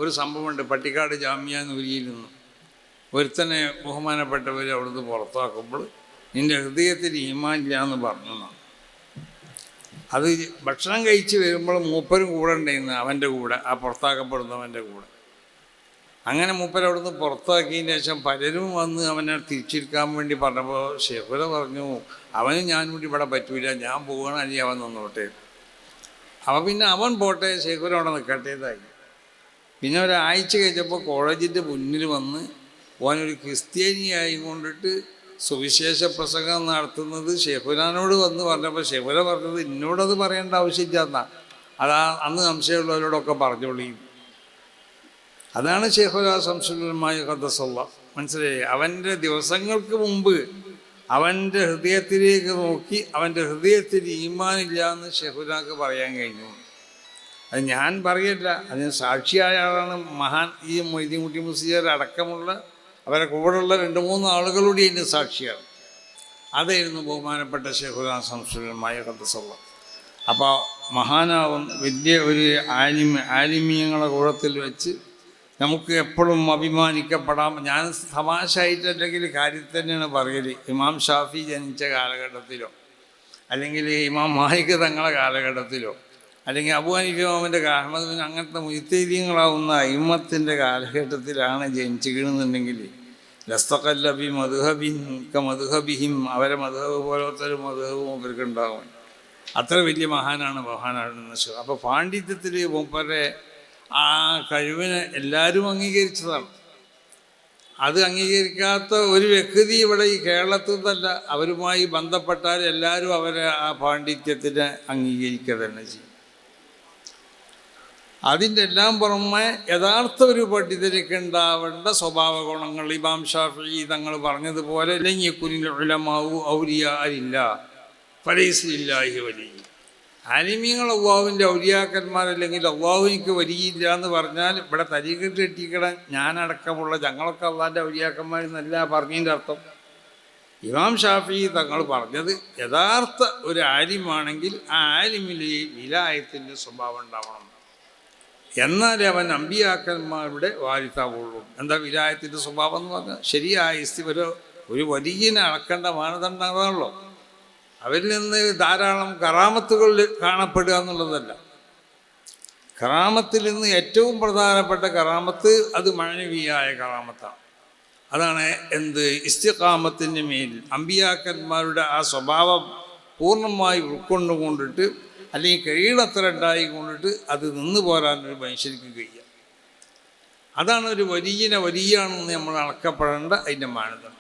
ഒരു സംഭവമുണ്ട്. പട്ടിക്കാട് ജാമ്യ നൂരിയിൽ നിന്ന് ഒരുത്തനെ ബഹുമാനപ്പെട്ടവർ അവിടുന്ന് പുറത്താക്കുമ്പോൾ നിൻ്റെ ഹൃദയത്തിൽ ഈമാനില്ല എന്ന് പറഞ്ഞു എന്നാണ്. അത് ഭക്ഷണം കഴിച്ച് വരുമ്പോൾ മൂപ്പരും കൂടെ ഉണ്ടായിരുന്നു, അവൻ്റെ കൂടെ, ആ പുറത്താക്കപ്പെടുന്നവൻ്റെ കൂടെ. അങ്ങനെ മൂപ്പർ അവിടുന്ന് പുറത്താക്കിയതിന് ശേഷം പലരും വന്ന് അവനെ തിരിച്ചിരിക്കാൻ വേണ്ടി പറഞ്ഞപ്പോൾ ഷെഹുല പറഞ്ഞു, അവനും ഞാനും കൂടി ഇവിടെ പറ്റൂല, ഞാൻ പോകണം, അല്ലെങ്കിൽ അവൻ നിന്നോട്ടെ. അപ്പം പിന്നെ അവൻ പോട്ടെ, ഷെഹുല അവിടെ നിൽക്കട്ടേതായി. പിന്നെ ഒരാഴ്ച കഴിഞ്ഞപ്പോൾ കോളേജിൻ്റെ മുന്നിൽ വന്ന് ഓനൊരു ക്രിസ്ത്യാനിയായി കൊണ്ടിട്ട് സുവിശേഷ പ്രസംഗം നടത്തുന്നത് ഷെഹുലാനോട് വന്ന് പറഞ്ഞപ്പോൾ ഷെഹുല പറഞ്ഞത് എന്നോടത് പറയേണ്ട ആവശ്യമില്ല എന്നാണ്. അതാ അന്ന് സംശയമുള്ളവരോടൊക്കെ പറഞ്ഞോളി. അതാണ് ഷെയ്ഖുൽ ശംസുലുലമായ ഖദ്ദസല്ല. മനസ്സിലായി? അവൻ്റെ ദിവസങ്ങൾക്ക് മുമ്പ് അവൻ്റെ ഹൃദയത്തിലേക്ക് നോക്കി അവൻ്റെ ഹൃദയത്തിൽ ഈമാനില്ല എന്ന് ഷെയ്ഖുലാക്ക് പറയാൻ കഴിഞ്ഞു. അത് ഞാൻ പറയല്ല, അതിന് സാക്ഷിയായ ആളാണ് മഹാൻ ഈ മൊയ്തീൻ കുട്ടി മുസ്ലിയാർ അടക്കമുള്ള അവരെ കൂടെയുള്ള 2-3 ആളുകളുടെ അതിന് സാക്ഷിയാണ്. അതായിരുന്നു ബഹുമാനപ്പെട്ട ഷെയ്ഖുൽ ശംസുലുലമായ ഖദ്ദസല്ല. അപ്പോൾ മഹാനാവും വലിയ ഒരു ആലിമീങ്ങളുടെ കൂടത്തിൽ വെച്ച് നമുക്ക് എപ്പോഴും അഭിമാനിക്കപ്പെടാം. ഞാൻ തമാശയായിട്ടല്ലെങ്കിൽ കാര്യത്തിൽ തന്നെയാണ് പറയൽ. ഇമാം ഷാഫി ജനിച്ച കാലഘട്ടത്തിലോ അല്ലെങ്കിൽ ഇമാം മാലിക് തങ്ങളുടെ കാലഘട്ടത്തിലോ അല്ലെങ്കിൽ അബൂ ഹനീഫ ഇമാമിൻ്റെ അഹ്മദ് ബിൻ അങ്ങനത്തെ മുജ്തഹിദീങ്ങളാവുന്ന അയിമ്മത്തിൻ്റെ കാലഘട്ടത്തിലാണ് ജനിച്ചിരിക്കണമെന്നുണ്ടെങ്കിൽ ലസ്തഖല്ലബി മദ്ഹബിൻ മദ്ഹബിഹിം, അവരെ മദ്ഹബ് പോലത്തെ ഒരു മദ്ഹബും അവർക്ക് ഉണ്ടാകും. അത്ര വലിയ മഹാനാണ്. അപ്പോൾ പാണ്ഡിത്യത്തിൽ മൂപ്പരെ ആ കഴിവിനെ എല്ലാവരും അംഗീകരിച്ചതാണ്. അത് അംഗീകരിക്കാത്ത ഒരു വ്യക്തി ഇവിടെ ഈ കേരളത്തിൽ നിന്നല്ല, അവരുമായി ബന്ധപ്പെട്ടാൽ എല്ലാവരും അവരെ ആ പാണ്ഡിത്യത്തിനെ അംഗീകരിക്കുക തന്നെ ചെയ്യും. അതിൻ്റെ എല്ലാം പുറമെ യഥാർത്ഥ ഒരു പണ്ഡിതർക്ക് ഉണ്ടാവേണ്ട സ്വഭാവ ഗുണങ്ങൾ ഇമാം ഷാഫിഈ തങ്ങൾ പറഞ്ഞതുപോലെ ലഞ്ഞിക്കുനിൽ ഉലമാഉ ഔലിയാഇല്ല ഫലൈസലില്ലാഹി വലി. ആലിമീങ്ങൾ അള്ളാഹുവിൻ്റെ ഔലിയാക്കന്മാരല്ലെങ്കിൽ അള്ളാഹുവിനിക്ക് വലിയില്ല എന്ന് പറഞ്ഞാൽ ഇവിടെ തരീഖത്ത് കെട്ടിക്കിടാൻ ഞാനടക്കമുള്ള ഞങ്ങളൊക്കെ അള്ളാഹിൻ്റെ ഔലിയാക്കന്മാരെന്നല്ല പറഞ്ഞതിൻ്റെ അർത്ഥം. ഇമാം ഷാഫിഈ തങ്ങൾ പറഞ്ഞത് യഥാർത്ഥ ഒരു ആലിമാണെങ്കിൽ ആ ആലിമിൽ വിലായത്തിൻ്റെ സ്വഭാവം ഉണ്ടാവണം, എന്നാലേ അവൻ അമ്പിയാക്കന്മാരുടെ വാരിത്താവുള്ളൂ. എന്താ വിലായത്തിൻ്റെ സ്വഭാവം എന്ന് പറഞ്ഞാൽ ശരിയായ ഒരു വലിയനെ അളക്കേണ്ട മാനദണ്ഡമാണല്ലോ. അവരിൽ നിന്ന് ധാരാളം കറാമത്തുകൾ കാണപ്പെടുക എന്നുള്ളതല്ല. കറാമത്തിൽ നിന്ന് ഏറ്റവും പ്രധാനപ്പെട്ട കറാമത്ത് അത് മഅനവിയായ കറാമത്താണ്. അതാണ് ഇസ്തിഖാമത്തിൻ്റെ മേൽ അമ്പിയാക്കന്മാരുടെ ആ സ്വഭാവം പൂർണ്ണമായി ഉൾക്കൊണ്ടുകൊണ്ടിട്ട് അല്ലെങ്കിൽ കഴിയണത്ര ഉണ്ടായിക്കൊണ്ടിട്ട് അത് നിന്ന് പോരാനൊരു മനുഷ്യർക്ക് കഴിയുക. അതാണ് ഒരു വലിയനെ വലിയാണെന്ന് നമ്മൾ അളക്കപ്പെടേണ്ട അതിൻ്റെ മാനദണ്ഡം.